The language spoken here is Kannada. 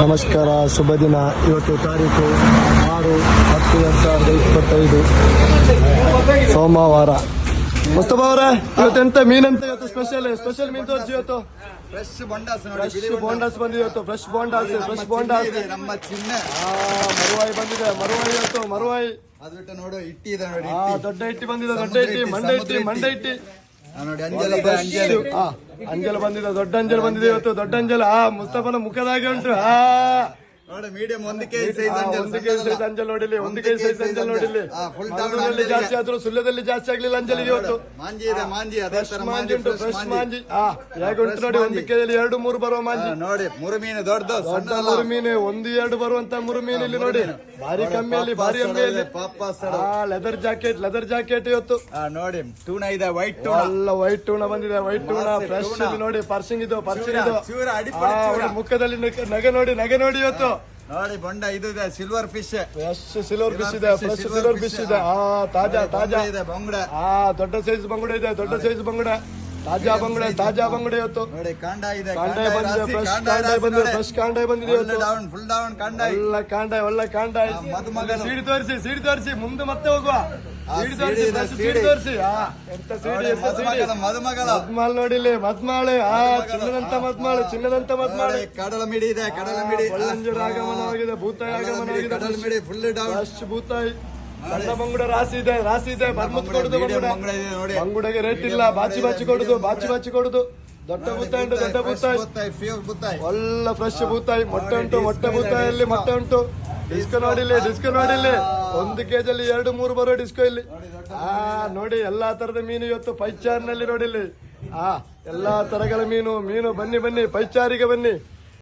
ನಮಸ್ಕಾರ, ಶುಭ ದಿನ. ಇವತ್ತು ತಾರೀಕು 6/10/2025 ಸೋಮವಾರ. ಮುಸ್ತಫಾ ಅವರೇ, ಇವತ್ತೆಂತ ಮೀನಂತ? ಇವತ್ತು ಸ್ಪೆಷಲ್ ಮೀನು ತೋರಿಸಿ. ಇವತ್ತು ಫ್ರೆಶ್ ಬೋಂಡಾಸ್ ಬಂದಿದೆ. ಇವತ್ತು ಫ್ರೆಶ್ ಬೋಂಡಾಸ್ ನಮ್ಮ ಚಿನ್ನ ಮರುವಾಯಿ ಬಂದಿದೆ. ಇವತ್ತು ಮರುವಾಯಿ ಅದು ಬಿಟ್ಟು ನೋಡು, ಇಟ್ಟಿ ಇದೆ ನೋಡಿ. ದೊಡ್ಡ ಇಟ್ಟಿ ಬಂದಿದೆ. ದೊಡ್ಡ ಇಟ್ಟಿ, ಮಂಡೆ ಇಟ್ಟಿ ನೋಡಿ. ಅಂಜಲ್ ಬಂದಿದೆ. ದೊಡ್ಡ ಅಂಜಲ್ ಬಂದಿದೆ ಇವತ್ತು. ದೊಡ್ಡ ಅಂಜಲ್ ಮುಸ್ತಫನ ಮುಖದಾಗೆ ಉಂಟು. ನೋಡಿ, ಮೀಡಿಯಂ 1 kg ಸೈಜ್ ಅಂಜಲ್ ನೋಡಿಲಿ. 1 kg ಸೈಜ್ ಅಂಜಲ್ ನೋಡಿಲಿ. ಜಾಸ್ತಿ ಆದ್ರೂ ಸುಳ್ಯದಲ್ಲಿ ಜಾಸ್ತಿ ಆಗ್ಲಿಲ್ಲ ಅಂಜಲಿಗೆ ಇವತ್ತು. ಮಾಂಜಿ ಇದೆ, ಮಾಂಜಿ ಮಾಂಜಿ ಉಂಟು. ಫ್ರೆಶ್ ಮಾಂಜಿ ಹೇಗೆ ಉಂಟು ನೋಡಿ. 1 kg 2-3 ಬರುವ ಮಾಂಜಿ ನೋಡಿ. 3 ಮೀನು ದೊಡ್ಡ ಮುರುಮೀನು 1-2 ಬರುವಂತ ಮುರುಮೀನು ಇಲ್ಲಿ ನೋಡಿ. ಭಾರಿ ಕಮ್ಮಿಯಲ್ಲಿ, ಭಾರಿ ಅಂಗಡಿಯಲ್ಲಿ. ಲೆದರ್ ಜಾಕೆಟ್ ಇವತ್ತು ನೋಡಿ. ಟೂನಾ ಇದೆ, ವೈಟ್ ಟೂನಾ ಬಂದಿದೆ. ವೈಟ್ ಟೂನಾ ಫ್ರೆಶ್ ನೋಡಿ. ಪರ್ಸಿಂಗ್ ಇದು ಮುಖದಲ್ಲಿ ನಗೆ ನೋಡಿ ಇವತ್ತು. ನೋಡಿ ಬೊಂಡ ಇದು ಇದೆ, ಸಿಲ್ವರ್ ಫಿಶ್ ಇದೆ. ಫ್ರೆಶ್ ಸಿಲ್ವರ್ ಫಿಶ್ ಇದೆ. ತಾಜಾ ಇದೆ. ಬಂಗುಡ ದೊಡ್ಡ ಸೈಜ್ ಬಂಗುಡ ಇದೆ. ತಾಜಾ ಬಂಗುಡ ಇವತ್ತು ನೋಡಿ. ಕಾಂಡ ಇದೆ, ಕಾಂಡಾಯ ಬಂದಿದೆ. ಫ್ರೆಶ್ ಕಾಂಡಾಯ ಬಂದಿದೆ ಇವತ್ತು. ಫುಲ್ ಡೌನ್ ಕಾಂಡಾಯ. ಒಳ್ಳೆ ಕಾಂಡಾಯ. ಸೀಡಿ ತೋರಿಸಿ ಮುಂದೆ ಮತ್ತೆ ಹೋಗುವ. ಸೀಡಿ ತೋರಿಸಿ. ಎಂತ ಸೀಡಿ ಮದ್ಮಾಳ್ ನೋಡಿಲಿ. ಮದ್ಮಾಳೆ ಚಿನ್ನದಂತ ಮದ್ಮಾಳೆ. ಕಡಲ ಮಿಡಿ ಇದೆ. ಒಳ್ಳಂಜೂರು ಆಗಮನವಾಗಿದೆ. ಭೂತಾಯಿ ಆಗಮನವಾಗಿದೆ. ಕಡಲ ಮಿಡಿ ಫುಲ್ ಡೌನ್. ಫ್ರೆಶ್ ಭೂತಾಯಿ. ಸಣ್ಣ ಬಂಗುಡ ರಾಸಿ ಇದೆ. ಬರ್ಮುತ್ ಕೊಡುದು. ಬಂಗುಡಗೆ ರೇಟ್ ಇಲ್ಲ. ಬಾಚಿ ಕೊಡುದು. ದೊಡ್ಡ ಭೂತಾಯಿ ಉಂಟು. ಒಳ್ಳೆ ಫ್ರೆಶ್ ಭೂತಾಯಿ. ಮೊಟ್ಟೆ ಭೂತಾಯಲ್ಲಿ ಮೊಟ್ಟೆ ಉಂಟು. ಡಿಸ್ಕೋ ನೋಡಿಲಿ. 1 kg 2-3 ಬರೋ ಡಿಸ್ಕೋ ಇಲ್ಲಿ. ನೋಡಿ, ಎಲ್ಲಾ ತರದ ಮೀನು ಇವತ್ತು ಪೈಚಾರ್ನಲ್ಲಿ ನೋಡಿಲಿ. ಎಲ್ಲಾ ತರಗಳ ಮೀನು. ಬನ್ನಿ ಪೈಚಾರಿಗೆ ಬನ್ನಿ.